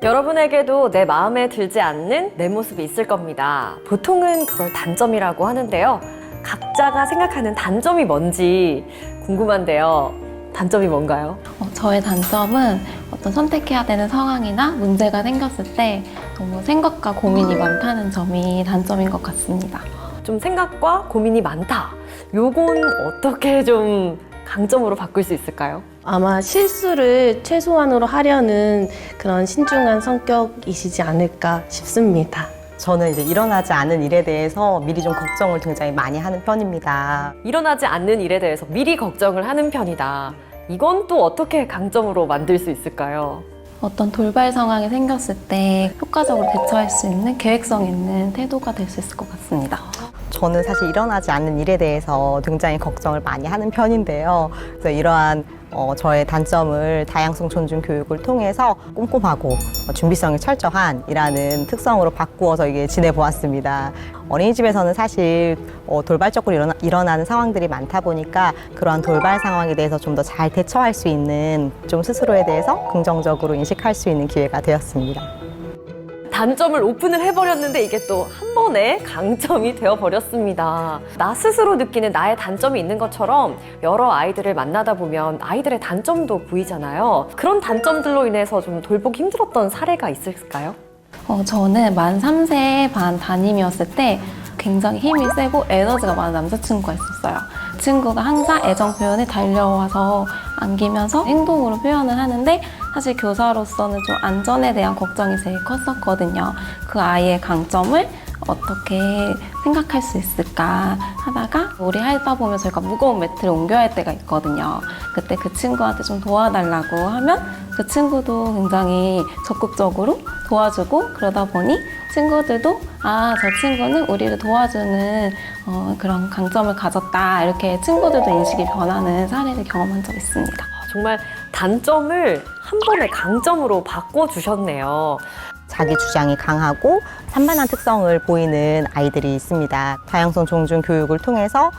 여러분에게도 내 마음에 들지 않는 내 모습이 있을 겁니다. 보통은 그걸 단점이라고 하는데요. 각자가 생각하는 단점이 뭔지 궁금한데요. 단점이 뭔가요? 저의 단점은 어떤 선택해야 되는 상황이나 문제가 생겼을 때 너무 생각과 고민이 많다는 점이 단점인 것 같습니다. 좀 생각과 고민이 많다. 요건 어떻게 좀 강점으로 바꿀 수 있을까요? 아마 실수를 최소한으로 하려는 그런 신중한 성격이시지 않을까 싶습니다. 저는 이제 일어나지 않은 일에 대해서 미리 좀 걱정을 굉장히 많이 하는 편입니다. 일어나지 않는 일에 대해서 미리 걱정을 하는 편이다. 이건 또 어떻게 강점으로 만들 수 있을까요? 어떤 돌발 상황이 생겼을 때 효과적으로 대처할 수 있는 계획성 있는 태도가 될 수 있을 것 같습니다. 저는 사실 일어나지 않는 일에 대해서 굉장히 걱정을 많이 하는 편인데요. 그래서 이러한 저의 단점을 다양성 존중 교육을 통해서 꼼꼼하고 준비성이 철저한이라는 특성으로 바꾸어서 이게 지내보았습니다. 어린이집에서는 사실 돌발적으로 일어나는 상황들이 많다 보니까 그러한 돌발 상황에 대해서 좀 더 잘 대처할 수 있는 좀 스스로에 대해서 긍정적으로 인식할 수 있는 기회가 되었습니다. 단점을 오픈을 해버렸는데 이게 또 한 번에 강점이 되어버렸습니다. 나 스스로 느끼는 나의 단점이 있는 것처럼 여러 아이들을 만나다 보면 아이들의 단점도 보이잖아요. 그런 단점들로 인해서 좀 돌보기 힘들었던 사례가 있을까요? 저는 만 3세 반 담임이었을 때 굉장히 힘이 세고 에너지가 많은 남자친구가 있었어요. 그 친구가 항상 애정 표현에 달려와서 안기면서 행동으로 표현을 하는데 사실 교사로서는 좀 안전에 대한 걱정이 제일 컸었거든요. 그 아이의 강점을 어떻게 생각할 수 있을까 하다가 우리 하다 보면 저희가 무거운 매트를 옮겨야 할 때가 있거든요. 그때 그 친구한테 좀 도와달라고 하면 그 친구도 굉장히 적극적으로 도와주고 그러다 보니 친구들도 저 친구는 우리를 도와주는 그런 강점을 가졌다 이렇게 친구들도 인식이 변하는 사례를 경험한 적이 있습니다. 정말 단점을 한 번에 강점으로 바꿔주셨네요. 자기 주장이 강하고 산만한 특성을 보이는 아이들이 있습니다. 다양성 존중 교육을 통해서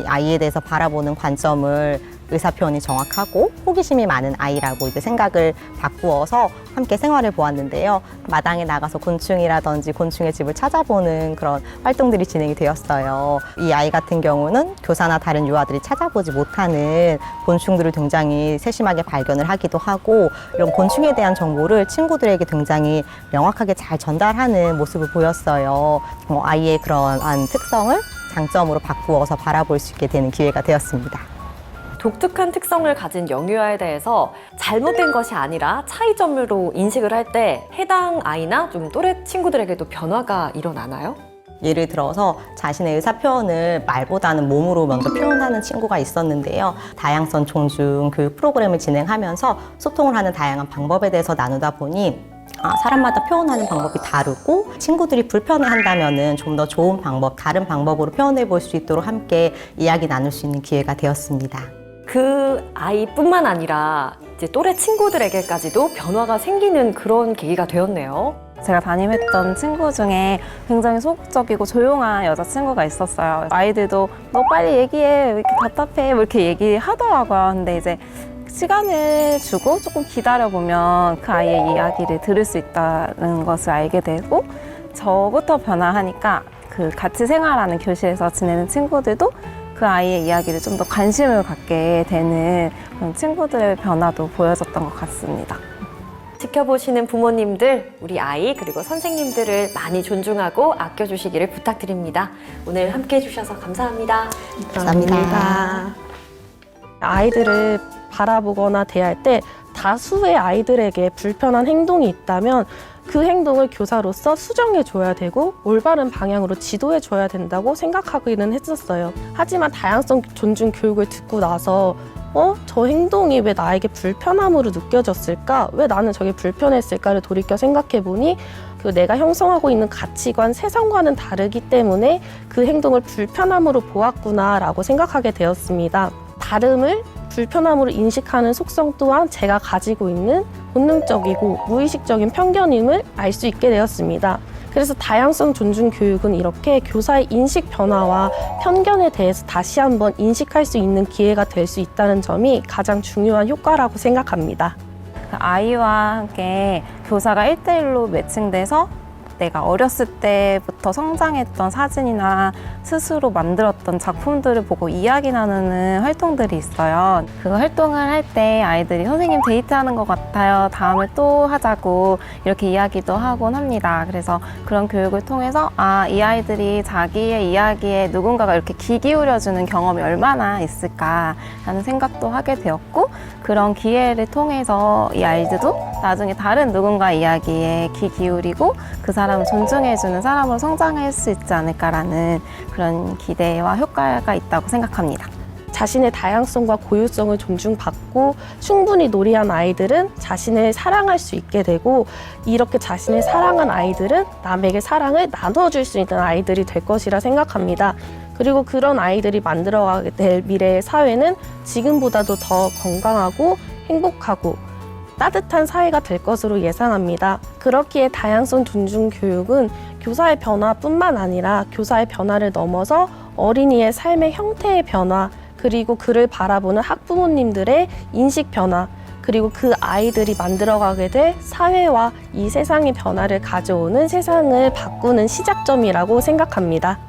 아이에 대해서 바라보는 관점을 의사 표현이 정확하고 호기심이 많은 아이라고 이제 생각을 바꾸어서 함께 생활해 보았는데요. 마당에 나가서 곤충이라든지 곤충의 집을 찾아보는 그런 활동들이 진행이 되었어요. 이 아이 같은 경우는 교사나 다른 유아들이 찾아보지 못하는 곤충들을 굉장히 세심하게 발견을 하기도 하고 이런 곤충에 대한 정보를 친구들에게 굉장히 명확하게 잘 전달하는 모습을 보였어요. 아이의 그러한 특성을 장점으로 바꾸어서 바라볼 수 있게 되는 기회가 되었습니다. 독특한 특성을 가진 영유아에 대해서 잘못된 것이 아니라 차이점으로 인식을 할 때 해당 아이나 좀 또래 친구들에게도 변화가 일어나나요? 예를 들어서 자신의 의사 표현을 말보다는 몸으로 먼저 표현하는 친구가 있었는데요. 다양성 존중 교육 프로그램을 진행하면서 소통을 하는 다양한 방법에 대해서 나누다 보니 사람마다 표현하는 방법이 다르고 친구들이 불편해한다면은 좀 더 좋은 방법, 다른 방법으로 표현해 볼 수 있도록 함께 이야기 나눌 수 있는 기회가 되었습니다. 그 아이뿐만 아니라 이제 또래 친구들에게까지도 변화가 생기는 그런 계기가 되었네요. 제가 담임했던 친구 중에 굉장히 소극적이고 조용한 여자친구가 있었어요. 아이들도 너 빨리 얘기해, 왜 이렇게 답답해, 뭐 이렇게 얘기하더라고요. 근데 이제 시간을 주고 조금 기다려보면 그 아이의 이야기를 들을 수 있다는 것을 알게 되고 저부터 변화하니까 그 같이 생활하는 교실에서 지내는 친구들도 그 아이의 이야기를 좀 더 관심을 갖게 되는 그런 친구들의 변화도 보여졌던 것 같습니다. 지켜보시는 부모님들, 우리 아이 그리고 선생님들을 많이 존중하고 아껴주시기를 부탁드립니다. 오늘 함께해 주셔서 감사합니다. 감사합니다. 아이들을 바라보거나 대할 때 다수의 아이들에게 불편한 행동이 있다면 그 행동을 교사로서 수정해 줘야 되고 올바른 방향으로 지도해 줘야 된다고 생각하기는 했었어요. 하지만 다양성 존중 교육을 듣고 나서 저 행동이 왜 나에게 불편함으로 느껴졌을까? 왜 나는 저게 불편했을까를 돌이켜 생각해 보니 내가 형성하고 있는 가치관, 세상과는 다르기 때문에 그 행동을 불편함으로 보았구나라고 생각하게 되었습니다. 다름을 불편함으로 인식하는 속성 또한 제가 가지고 있는 본능적이고 무의식적인 편견임을 알 수 있게 되었습니다. 그래서 다양성 존중 교육은 이렇게 교사의 인식 변화와 편견에 대해서 다시 한번 인식할 수 있는 기회가 될 수 있다는 점이 가장 중요한 효과라고 생각합니다. 그 아이와 함께 교사가 1대1로 매칭돼서 내가 어렸을 때부터 성장했던 사진이나 스스로 만들었던 작품들을 보고 이야기 나누는 활동들이 있어요. 그 활동을 할 때 아이들이 선생님 데이트하는 것 같아요. 다음에 또 하자고 이렇게 이야기도 하곤 합니다. 그래서 그런 교육을 통해서 이 아이들이 자기의 이야기에 누군가가 이렇게 귀 기울여주는 경험이 얼마나 있을까라는 생각도 하게 되었고, 그런 기회를 통해서 이 아이들도 나중에 다른 누군가 이야기에 귀 기울이고 그 사람을 존중해주는 사람으로 성장할 수 있지 않을까라는 그런 기대와 효과가 있다고 생각합니다. 자신의 다양성과 고유성을 존중받고 충분히 놀이한 아이들은 자신을 사랑할 수 있게 되고, 이렇게 자신을 사랑한 아이들은 남에게 사랑을 나눠줄 수 있는 아이들이 될 것이라 생각합니다. 그리고 그런 아이들이 만들어가게 될 미래의 사회는 지금보다도 더 건강하고 행복하고 따뜻한 사회가 될 것으로 예상합니다. 그렇기에 다양성 존중 교육은 교사의 변화뿐만 아니라 교사의 변화를 넘어서 어린이의 삶의 형태의 변화, 그리고 그를 바라보는 학부모님들의 인식 변화, 그리고 그 아이들이 만들어가게 될 사회와 이 세상의 변화를 가져오는 세상을 바꾸는 시작점이라고 생각합니다.